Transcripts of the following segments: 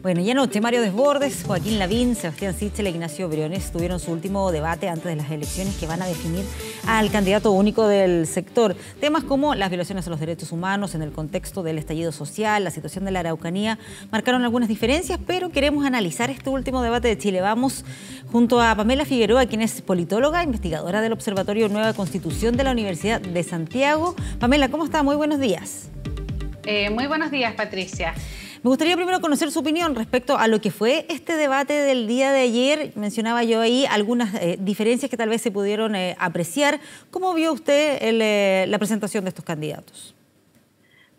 Bueno, y anoche Mario Desbordes, Joaquín Lavín, Sebastián Sichel e Ignacio Briones tuvieron su último debate antes de las elecciones que van a definir al candidato único del sector. Temas como las violaciones a los derechos humanos en el contexto del estallido social, la situación de la Araucanía, marcaron algunas diferencias, pero queremos analizar este último debate de Chile. Vamos junto a Pamela Figueroa, quien es politóloga, investigadora del Observatorio Nueva Constitución de la Universidad de Santiago. Pamela, ¿cómo está? Muy buenos días. Muy buenos días, Patricia. Me gustaría primero conocer su opinión respecto a lo que fue este debate del día de ayer. Mencionaba yo ahí algunas diferencias que tal vez se pudieron apreciar. ¿Cómo vio usted la presentación de estos candidatos?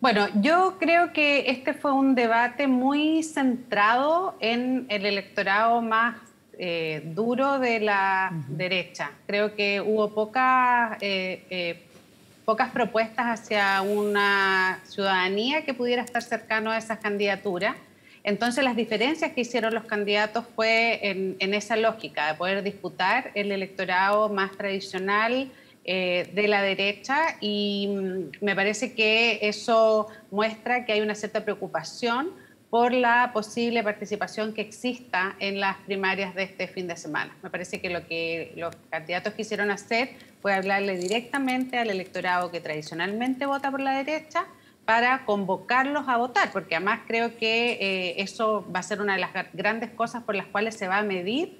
Bueno, yo creo que este fue un debate muy centrado en el electorado más duro de la derecha. Creo que hubo pocas propuestas hacia una ciudadanía que pudiera estar cercano a esas candidaturas. Entonces, las diferencias que hicieron los candidatos fue en esa lógica de poder disputar el electorado más tradicional de la derecha, y me parece que eso muestra que hay una cierta preocupación por la posible participación que exista en las primarias de este fin de semana. Me parece que lo que los candidatos quisieron hacer fue hablarle directamente al electorado que tradicionalmente vota por la derecha para convocarlos a votar, porque además creo que eso va a ser una de las grandes cosas por las cuales se va a medir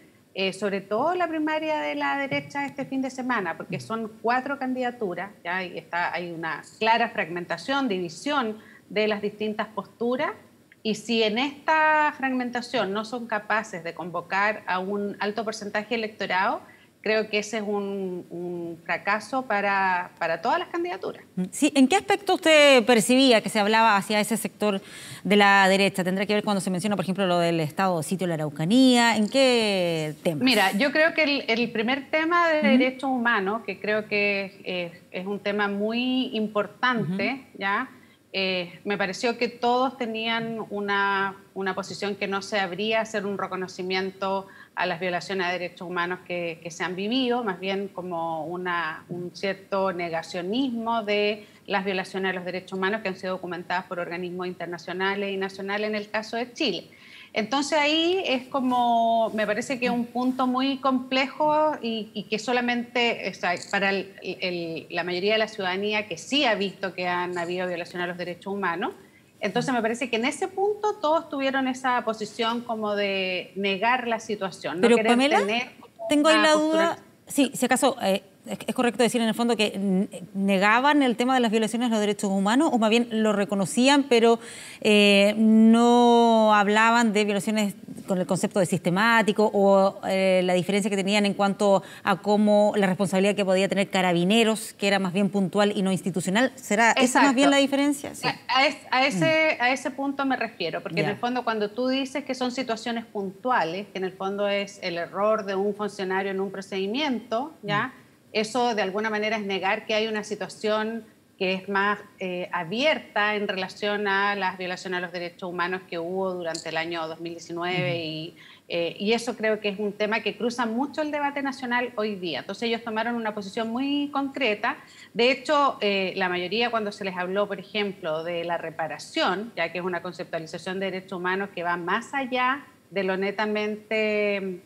sobre todo la primaria de la derecha este fin de semana, porque son 4 candidaturas, ¿ya? Hay una clara fragmentación, división de las distintas posturas. Y si en esta fragmentación no son capaces de convocar a un alto porcentaje electorado, creo que ese es un fracaso para todas las candidaturas. Sí, ¿en qué aspecto usted percibía que se hablaba hacia ese sector de la derecha? ¿Tendrá que ver cuando se menciona, por ejemplo, lo del estado de sitio de la Araucanía? ¿En qué temas? Mira, yo creo que el primer tema de derechos humanos, que creo que es un tema muy importante, ¿ya? Me pareció que todos tenían una posición que no se abría a hacer un reconocimiento a las violaciones de derechos humanos que se han vivido, más bien como un cierto negacionismo de las violaciones a los derechos humanos que han sido documentadas por organismos internacionales y nacionales en el caso de Chile. Entonces ahí es como, me parece que es un punto muy complejo y que solamente, o sea, para la mayoría de la ciudadanía que sí ha visto que han habido violaciones a los derechos humanos. Entonces me parece que en ese punto todos tuvieron esa posición como de negar la situación. Pero no Pamela, tengo ahí la duda, sí, si acaso es correcto decir en el fondo que negaban el tema de las violaciones a los derechos humanos, o más bien lo reconocían, pero no hablaban de violaciones con el concepto de sistemático, o la diferencia que tenían en cuanto a cómo la responsabilidad que podía tener Carabineros, que era más bien puntual y no institucional. ¿Será esa más bien la diferencia? Sí. A ese punto me refiero, porque en el fondo cuando tú dices que son situaciones puntuales, que en el fondo es el error de un funcionario en un procedimiento, ¿ya? Eso de alguna manera es negar que hay una situación que es más abierta en relación a las violaciones a los derechos humanos que hubo durante el año 2019 y eso creo que es un tema que cruza mucho el debate nacional hoy día. Entonces ellos tomaron una posición muy concreta. De hecho, la mayoría cuando se les habló, por ejemplo, de la reparación, ya que es una conceptualización de derechos humanos que va más allá de lo netamente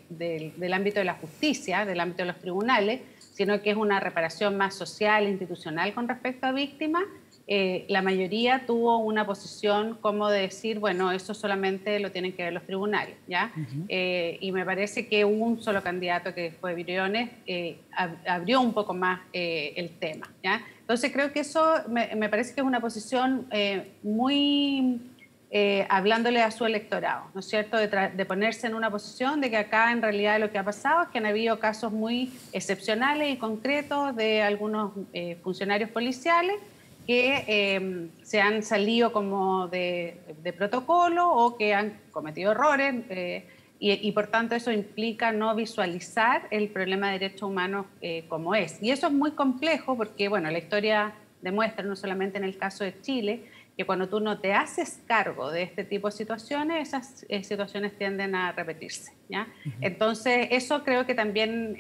del ámbito de la justicia, del ámbito de los tribunales, sino que es una reparación más social e institucional con respecto a víctimas, la mayoría tuvo una posición como de decir, bueno, eso solamente lo tienen que ver los tribunales, ¿ya? Y me parece que un solo candidato, que fue Briones, abrió un poco más el tema, ¿ya? Entonces creo que eso me parece que es una posición muy... hablándole a su electorado, ¿no es cierto?, de ponerse en una posición de que acá en realidad lo que ha pasado es que han habido casos muy excepcionales y concretos de algunos funcionarios policiales que se han salido como de protocolo o que han cometido errores y por tanto eso implica no visualizar el problema de derechos humanos como es. Y eso es muy complejo porque, bueno, la historia demuestra, no solamente en el caso de Chile, que cuando tú no te haces cargo de este tipo de situaciones, esas situaciones tienden a repetirse, ¿ya? Entonces, eso creo que también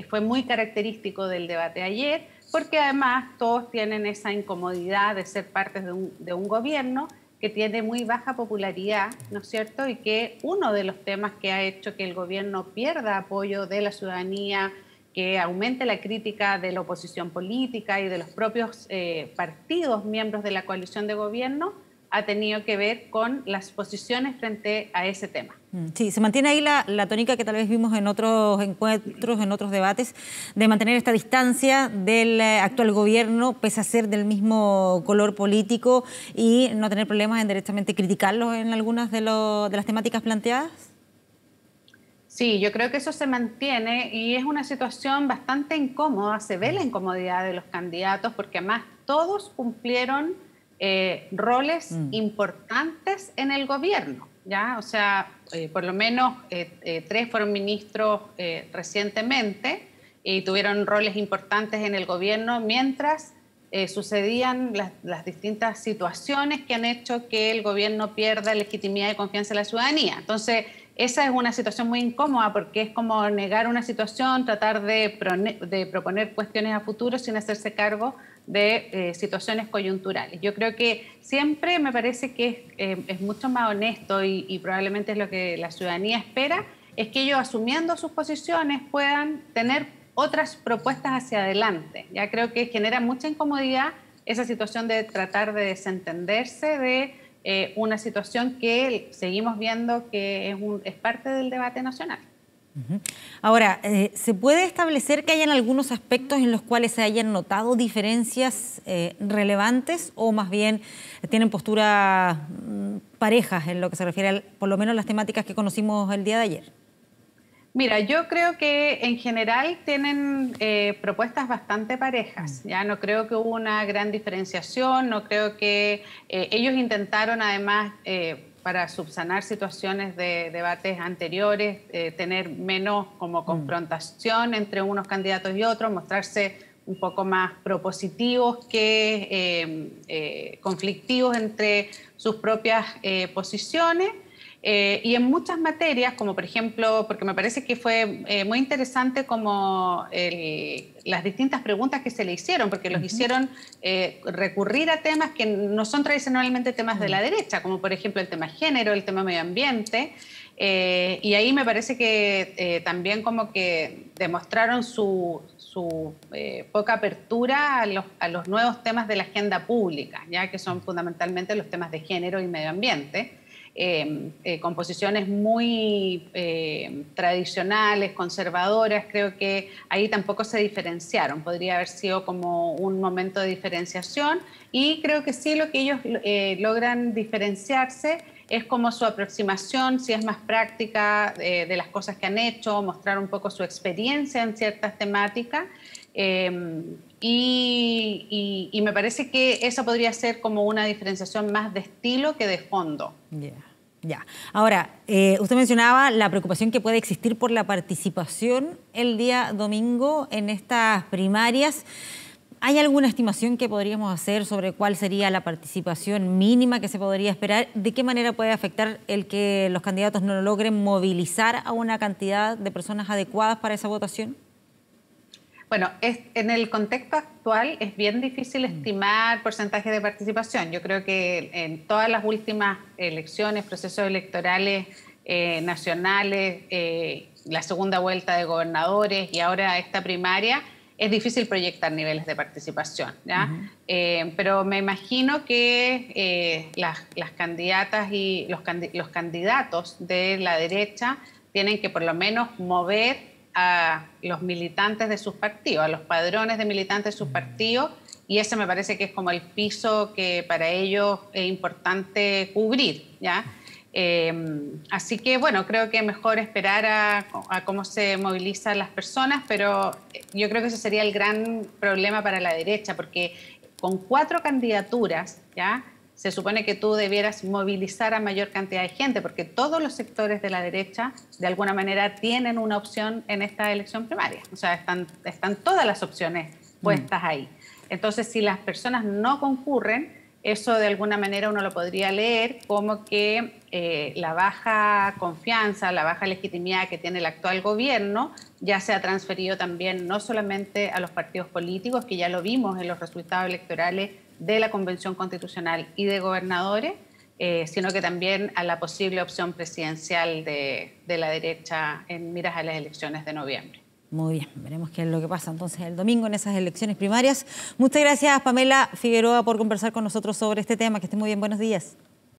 fue muy característico del debate de ayer, porque además todos tienen esa incomodidad de ser parte de un gobierno que tiene muy baja popularidad, ¿no es cierto? Y que uno de los temas que ha hecho que el gobierno pierda apoyo de la ciudadanía, que aumente la crítica de la oposición política y de los propios partidos miembros de la coalición de gobierno, ha tenido que ver con las posiciones frente a ese tema. Sí, se mantiene ahí la tónica que tal vez vimos en otros encuentros, en otros debates, de mantener esta distancia del actual gobierno, pese a ser del mismo color político, y no tener problemas en directamente criticarlos en algunas de las temáticas planteadas. Sí, yo creo que eso se mantiene y es una situación bastante incómoda. Se ve la incomodidad de los candidatos porque además todos cumplieron roles importantes en el gobierno, ¿ya? O sea, por lo menos 3 fueron ministros recientemente y tuvieron roles importantes en el gobierno mientras sucedían las distintas situaciones que han hecho que el gobierno pierda legitimidad y confianza en la ciudadanía. Entonces, esa es una situación muy incómoda porque es como negar una situación, tratar de proponer cuestiones a futuro sin hacerse cargo de situaciones coyunturales. Yo creo que siempre me parece que es mucho más honesto y probablemente es lo que la ciudadanía espera, es que ellos asumiendo sus posiciones puedan tener otras propuestas hacia adelante. Ya creo que genera mucha incomodidad esa situación de tratar de desentenderse de una situación que seguimos viendo que es parte del debate nacional. Ahora, ¿se puede establecer que hayan algunos aspectos en los cuales se hayan notado diferencias relevantes o más bien tienen posturas parejas en lo que se refiere por lo menos a las temáticas que conocimos el día de ayer? Mira, yo creo que en general tienen propuestas bastante parejas. Ya no creo que hubo una gran diferenciación, no creo que ellos intentaron además para subsanar situaciones de debates anteriores, tener menos como confrontación entre unos candidatos y otros, mostrarse un poco más propositivos que conflictivos entre sus propias posiciones. Y en muchas materias, como por ejemplo, porque me parece que fue muy interesante como las distintas preguntas que se le hicieron, porque los hicieron recurrir a temas que no son tradicionalmente temas de la derecha, como por ejemplo el tema género, el tema medio ambiente, y ahí me parece que también como que demostraron su poca apertura a los nuevos temas de la agenda pública, ya que son fundamentalmente los temas de género y medio ambiente. Con posiciones muy tradicionales, conservadoras, creo que ahí tampoco se diferenciaron, podría haber sido como un momento de diferenciación y creo que sí lo que ellos logran diferenciarse es como su aproximación, si es más práctica de las cosas que han hecho, mostrar un poco su experiencia en ciertas temáticas. Y me parece que eso podría ser como una diferenciación más de estilo que de fondo. Ya. Ahora, usted mencionaba la preocupación que puede existir por la participación el día domingo en estas primarias. ¿Hay alguna estimación que podríamos hacer sobre cuál sería la participación mínima que se podría esperar? ¿De qué manera puede afectar el que los candidatos no logren movilizar a una cantidad de personas adecuadas para esa votación? Bueno, en el contexto actual es bien difícil estimar porcentajes de participación. Yo creo que en todas las últimas elecciones, procesos electorales nacionales, la segunda vuelta de gobernadores y ahora esta primaria, es difícil proyectar niveles de participación, ¿ya? Pero me imagino que las candidatas y los candidatos de la derecha tienen que por lo menos mover a los militantes de sus partidos, a los padrones de militantes de sus partidos, y ese me parece que es como el piso que para ellos es importante cubrir, ¿ya? Así que, bueno, creo que es mejor esperar a cómo se movilizan las personas, pero yo creo que ese sería el gran problema para la derecha, porque con 4 candidaturas, ¿ya?, se supone que tú debieras movilizar a mayor cantidad de gente, porque todos los sectores de la derecha, de alguna manera, tienen una opción en esta elección primaria. O sea, están todas las opciones puestas ahí. Entonces, si las personas no concurren, eso de alguna manera uno lo podría leer como que la baja confianza, la baja legitimidad que tiene el actual gobierno ya se ha transferido también no solamente a los partidos políticos, que ya lo vimos en los resultados electorales de la Convención Constitucional y de gobernadores, sino que también a la posible opción presidencial de la derecha en miras a las elecciones de noviembre. Muy bien, veremos qué es lo que pasa entonces el domingo en esas elecciones primarias. Muchas gracias, Pamela Figueroa, por conversar con nosotros sobre este tema. Que esté muy bien, buenos días.